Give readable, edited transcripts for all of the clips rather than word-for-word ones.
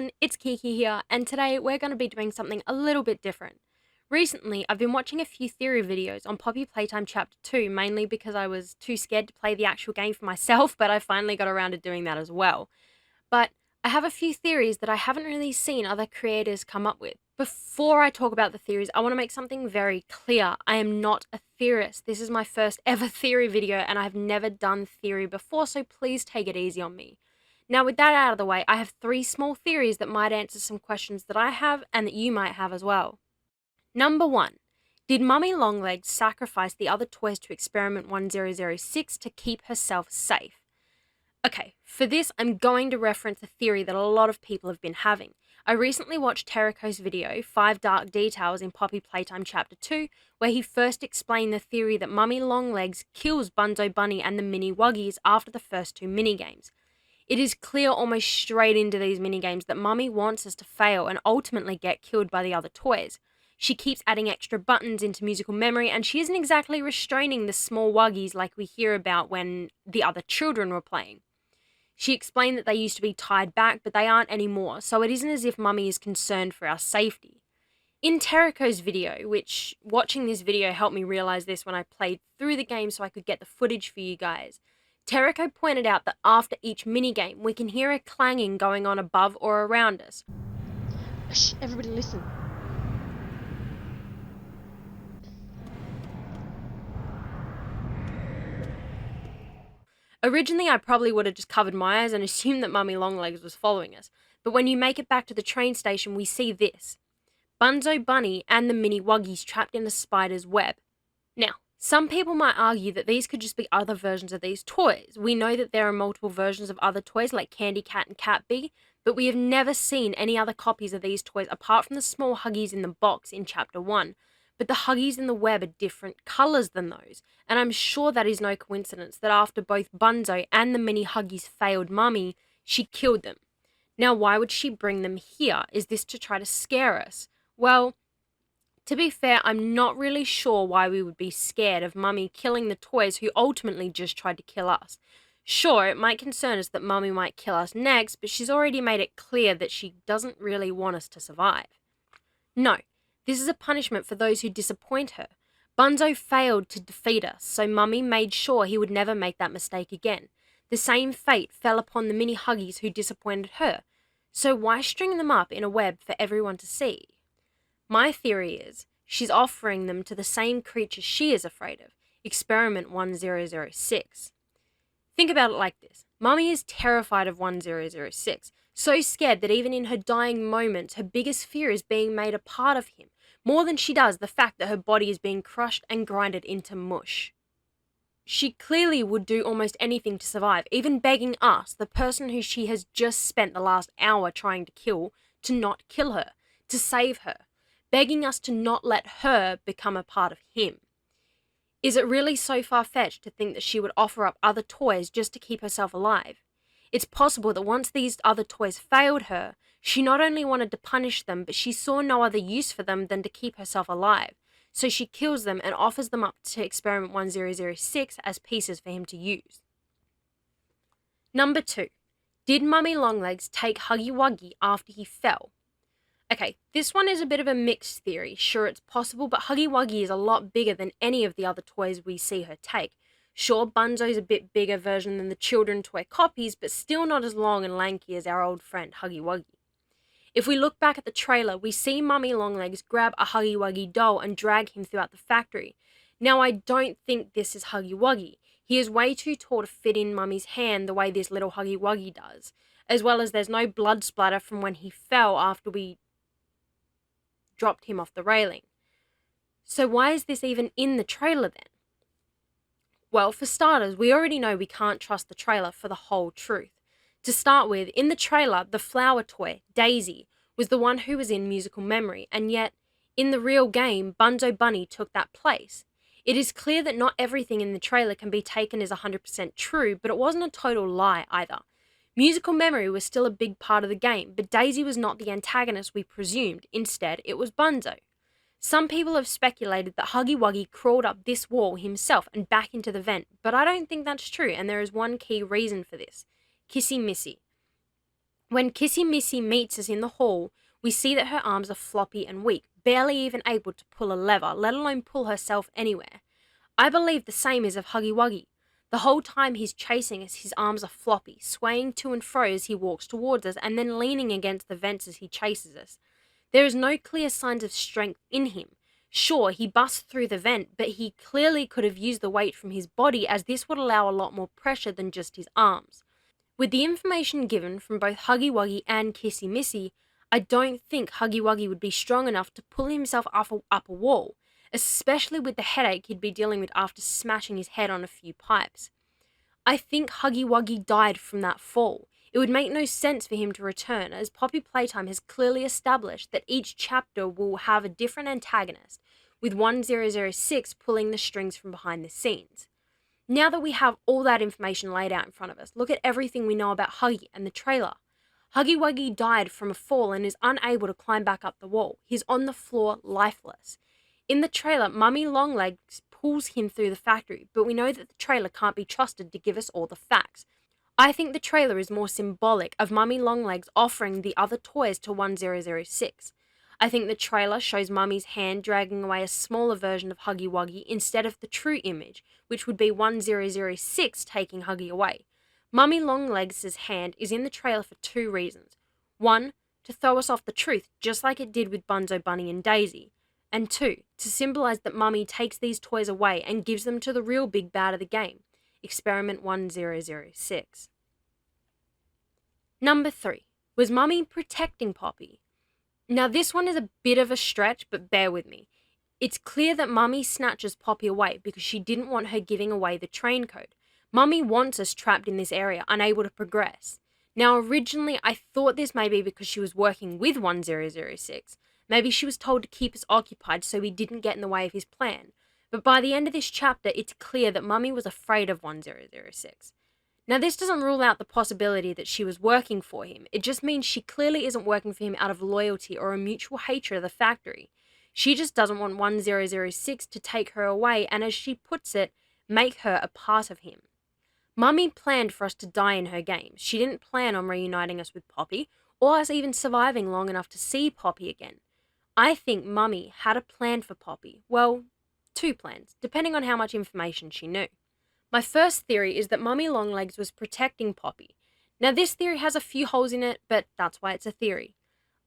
everyone, it's Kiki here, and today we're going to be doing something a little bit different. Recently, I've been watching a few theory videos on Poppy Playtime Chapter 2, mainly because I was too scared to play the actual game for myself, but I finally got around to doing that as well. But I have a few theories that I haven't really seen other creators come up with. Before I talk about the theories, I want to make something very clear. I am not a theorist. This is my first ever theory video, and I've never done theory before, so please take it easy on me. Now, with that out of the way, I have three small theories that might answer some questions that I have and that you might have as well. Number one, did Mummy Longlegs sacrifice the other toys to Experiment 1006 to keep herself safe? Okay, for this, I'm going to reference a theory that a lot of people have been having. I recently watched Terichos' video, 5 Dark Details in Poppy Playtime Chapter 2, where he first explained the theory that Mummy Longlegs kills Bunzo Bunny and the Mini Wuggies after the first two minigames. It is clear almost straight into these minigames that Mummy wants us to fail and ultimately get killed by the other toys. She keeps adding extra buttons into musical memory, and she isn't exactly restraining the small Wuggies like we hear about when the other children were playing. She explained that they used to be tied back, but they aren't anymore, so it isn't as if Mummy is concerned for our safety. In Terichos' video, which watching this video helped me realize this when I played through the game so I could get the footage for you guys, Tericho pointed out that after each minigame, we can hear a clanging going on above or around us. Shh, everybody listen. Originally, I probably would have just covered my eyes and assumed that Mummy Longlegs was following us, but when you make it back to the train station, we see this. Bunzo Bunny and the Mini Wuggies trapped in a spider's web. Now, some people might argue that these could just be other versions of these toys. We know that there are multiple versions of other toys like Candy Cat and Cat Bee, but we have never seen any other copies of these toys apart from the small Huggies in the box in Chapter 1. But the Huggies in the web are different colours than those, and I'm sure that is no coincidence that after both Bunzo and the Mini Huggies failed Mummy, she killed them. Now, why would she bring them here? Is this to try to scare us? Well, to be fair, I'm not really sure why we would be scared of Mummy killing the toys who ultimately just tried to kill us. Sure, it might concern us that Mummy might kill us next, but she's already made it clear that she doesn't really want us to survive. No, this is a punishment for those who disappoint her. Bunzo failed to defeat us, so Mummy made sure he would never make that mistake again. The same fate fell upon the Mini Huggies who disappointed her. So why string them up in a web for everyone to see? My theory is she's offering them to the same creature she is afraid of, Experiment 1006. Think about it like this. Mummy is terrified of 1006, so scared that even in her dying moments, her biggest fear is being made a part of him, more than she does the fact that her body is being crushed and grinded into mush. She clearly would do almost anything to survive, even begging us, the person who she has just spent the last hour trying to kill, to not kill her, to save her. Begging us to not let her become a part of him. Is it really so far-fetched to think that she would offer up other toys just to keep herself alive? It's possible that once these other toys failed her, she not only wanted to punish them, but she saw no other use for them than to keep herself alive. So she kills them and offers them up to Experiment 1006 as pieces for him to use. Number 2. Did Mummy Longlegs take Huggy Wuggy after he fell? Okay, this one is a bit of a mixed theory. Sure, it's possible, but Huggy Wuggy is a lot bigger than any of the other toys we see her take. Sure, Bunzo's a bit bigger version than the children toy copies, but still not as long and lanky as our old friend Huggy Wuggy. If we look back at the trailer, we see Mummy Longlegs grab a Huggy Wuggy doll and drag him throughout the factory. Now, I don't think this is Huggy Wuggy. He is way too tall to fit in Mummy's hand the way this little Huggy Wuggy does, as well as there's no blood splatter from when he fell after we dropped him off the railing. So why is this even in the trailer then? Well, for starters, we already know we can't trust the trailer for the whole truth. To start with, in the trailer, the flower toy, Daisy, was the one who was in musical memory, and yet, in the real game, Bunzo Bunny took that place. It is clear that not everything in the trailer can be taken as 100% true, but it wasn't a total lie either. Musical memory was still a big part of the game, but Daisy was not the antagonist we presumed. Instead, it was Bunzo. Some people have speculated that Huggy Wuggy crawled up this wall himself and back into the vent, but I don't think that's true, and there is one key reason for this. Kissy Missy. When Kissy Missy meets us in the hall, we see that her arms are floppy and weak, barely even able to pull a lever, let alone pull herself anywhere. I believe the same is of Huggy Wuggy. The whole time he's chasing us, his arms are floppy, swaying to and fro as he walks towards us, and then leaning against the vents as he chases us. There is no clear signs of strength in him. Sure, he busts through the vent, but he clearly could have used the weight from his body, as this would allow a lot more pressure than just his arms. With the information given from both Huggy Wuggy and Kissy Missy, I don't think Huggy Wuggy would be strong enough to pull himself up a wall, especially with the headache he'd be dealing with after smashing his head on a few pipes. I think Huggy Wuggy died from that fall. It would make no sense for him to return, as Poppy Playtime has clearly established that each chapter will have a different antagonist, with 1006 pulling the strings from behind the scenes. Now that we have all that information laid out in front of us, look at everything we know about Huggy and the trailer. Huggy Wuggy died from a fall and is unable to climb back up the wall. He's on the floor, lifeless. In the trailer, Mummy Longlegs pulls him through the factory, but we know that the trailer can't be trusted to give us all the facts. I think the trailer is more symbolic of Mummy Longlegs offering the other toys to 1006. I think the trailer shows Mummy's hand dragging away a smaller version of Huggy Wuggy instead of the true image, which would be 1006 taking Huggy away. Mummy Longlegs' hand is in the trailer for two reasons. One, to throw us off the truth, just like it did with Bunzo Bunny and Daisy. And two, to symbolise that Mummy takes these toys away and gives them to the real big bad of the game, Experiment 1006. Number 3. Was Mummy protecting Poppy? Now this one is a bit of a stretch, but bear with me. It's clear that Mummy snatches Poppy away because she didn't want her giving away the train code. Mummy wants us trapped in this area, unable to progress. Now originally I thought this may be because she was working with 1006. Maybe she was told to keep us occupied so we didn't get in the way of his plan. But by the end of this chapter, it's clear that Mummy was afraid of 1006. Now this doesn't rule out the possibility that she was working for him. It just means she clearly isn't working for him out of loyalty or a mutual hatred of the factory. She just doesn't want 1006 to take her away and, as she puts it, make her a part of him. Mummy planned for us to die in her games. She didn't plan on reuniting us with Poppy, or us even surviving long enough to see Poppy again. I think Mummy had a plan for Poppy. Well, two plans, depending on how much information she knew. My first theory is that Mummy Longlegs was protecting Poppy. Now this theory has a few holes in it, but that's why it's a theory.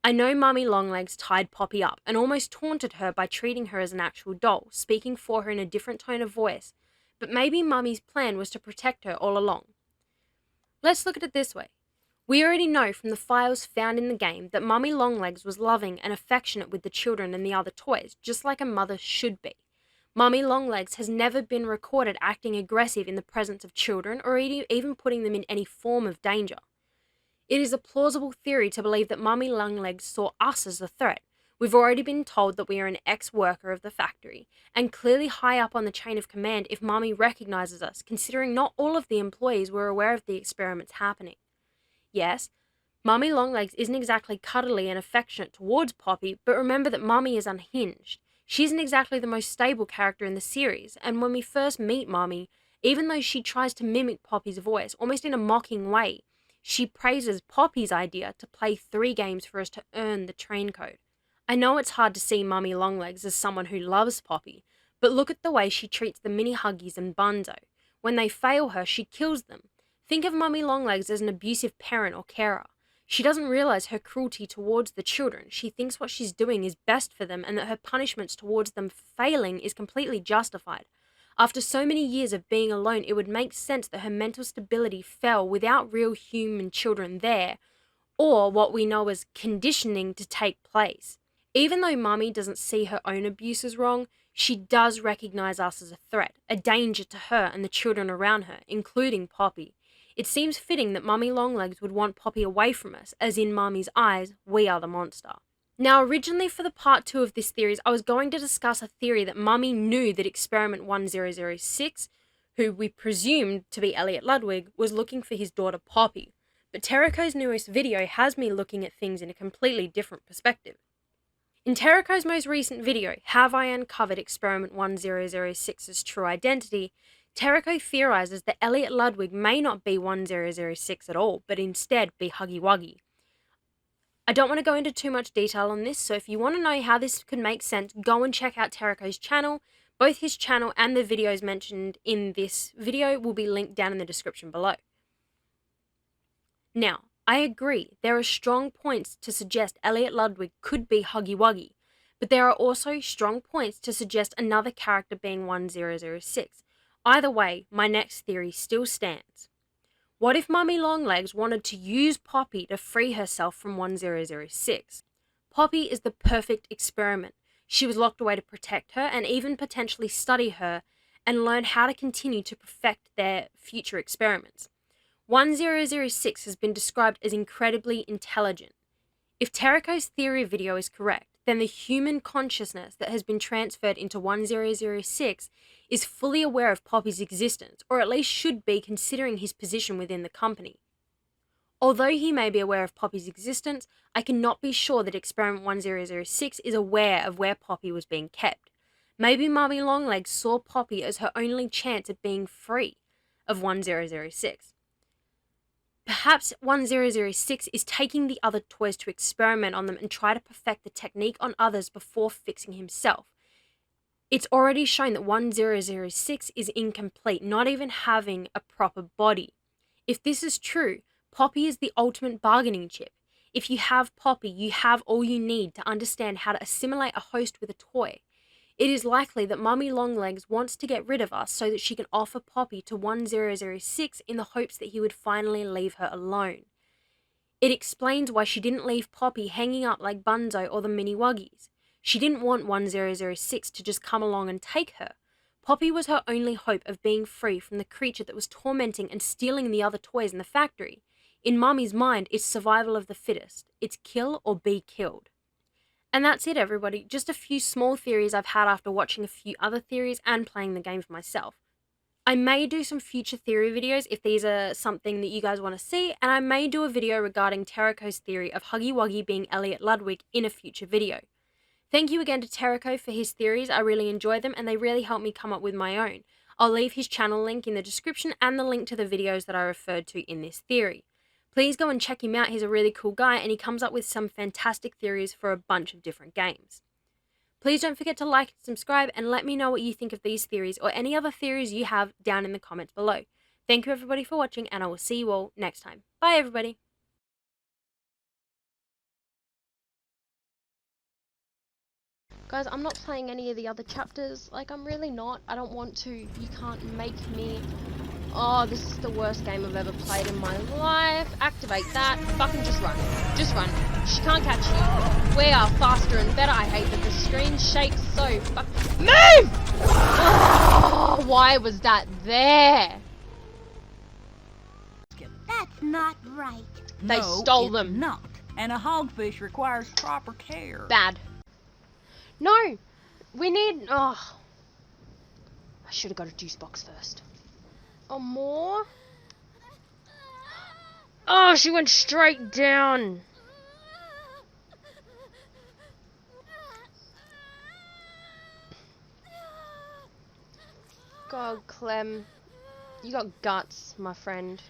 I know Mummy Longlegs tied Poppy up and almost taunted her by treating her as an actual doll, speaking for her in a different tone of voice, but maybe Mummy's plan was to protect her all along. Let's look at it this way. We already know from the files found in the game that Mummy Longlegs was loving and affectionate with the children and the other toys, just like a mother should be. Mummy Longlegs has never been recorded acting aggressive in the presence of children or even putting them in any form of danger. It is a plausible theory to believe that Mummy Longlegs saw us as a threat. We've already been told that we are an ex-worker of the factory, and clearly high up on the chain of command if Mummy recognises us, considering not all of the employees were aware of the experiments happening. Yes, Mummy Longlegs isn't exactly cuddly and affectionate towards Poppy, but remember that Mummy is unhinged. She isn't exactly the most stable character in the series, and when we first meet Mummy, even though she tries to mimic Poppy's voice, almost in a mocking way, she praises Poppy's idea to play 3 games for us to earn the train code. I know it's hard to see Mummy Longlegs as someone who loves Poppy, but look at the way she treats the mini Huggies and Bunzo. When they fail her, she kills them. Think of Mummy Longlegs as an abusive parent or carer. She doesn't realise her cruelty towards the children. She thinks what she's doing is best for them and that her punishments towards them for failing is completely justified. After so many years of being alone, it would make sense that her mental stability fell without real human children there, or what we know as conditioning to take place. Even though Mummy doesn't see her own abuse as wrong, she does recognise us as a threat, a danger to her and the children around her, including Poppy. It seems fitting that Mummy Longlegs would want Poppy away from us, as in Mummy's eyes, we are the monster. Now, originally for the part 2 of this theory, I was going to discuss a theory that Mummy knew that Experiment 1006, who we presumed to be Elliot Ludwig, was looking for his daughter Poppy. But Terichos' newest video has me looking at things in a completely different perspective. In Terichos' most recent video, Have I Uncovered Experiment 1006's True Identity?, Tericho theorises that Elliot Ludwig may not be 1006 at all, but instead be Huggy Wuggy. I don't want to go into too much detail on this, so if you want to know how this could make sense, go and check out Terichos' channel. Both his channel and the videos mentioned in this video will be linked down in the description below. Now, I agree, there are strong points to suggest Elliot Ludwig could be Huggy Wuggy, but there are also strong points to suggest another character being 1006. Either way, my next theory still stands. What if Mummy Longlegs wanted to use Poppy to free herself from 1006? Poppy is the perfect experiment. She was locked away to protect her and even potentially study her and learn how to continue to perfect their future experiments. 1006 has been described as incredibly intelligent. If Terichos' theory video is correct, then the human consciousness that has been transferred into 1006 is fully aware of Poppy's existence, or at least should be considering his position within the company. Although he may be aware of Poppy's existence, I cannot be sure that Experiment 1006 is aware of where Poppy was being kept. Maybe Mummy Longlegs saw Poppy as her only chance at being free of 1006. Perhaps 1006 is taking the other toys to experiment on them and try to perfect the technique on others before fixing himself. It's already shown that 1006 is incomplete, not even having a proper body. If this is true, Poppy is the ultimate bargaining chip. If you have Poppy, you have all you need to understand how to assimilate a host with a toy. It is likely that Mummy Longlegs wants to get rid of us so that she can offer Poppy to 1006 in the hopes that he would finally leave her alone. It explains why she didn't leave Poppy hanging up like Bunzo or the Mini Wuggies. She didn't want 1006 to just come along and take her. Poppy was her only hope of being free from the creature that was tormenting and stealing the other toys in the factory. In Mummy's mind, it's survival of the fittest. It's kill or be killed. And that's it, everybody. Just a few small theories I've had after watching a few other theories and playing the game for myself. I may do some future theory videos if these are something that you guys want to see, and I may do a video regarding Terichos' theory of Huggy Wuggy being Elliot Ludwig in a future video. Thank you again to Tericho for his theories. I really enjoy them and they really help me come up with my own. I'll leave his channel link in the description and the link to the videos that I referred to in this theory. Please go and check him out. He's a really cool guy and he comes up with some fantastic theories for a bunch of different games. Please don't forget to like and subscribe and let me know what you think of these theories or any other theories you have down in the comments below. Thank you everybody for watching and I will see you all next time. Bye everybody. Guys, I'm not playing any of the other chapters. Like, I'm really not. I don't want to. You can't make me. Oh, this is the worst game I've ever played in my life. Activate that. Fucking just run. Just run. She can't catch you. We are faster and better. I hate that the screen shakes so Move! Oh, why was that there? That's not right. They stole them. It's not. And a hogfish requires proper care. Bad. No! We need... Oh. I should have got a juice box first. Oh, more? Oh, she went straight down. God, Clem. You got guts, my friend.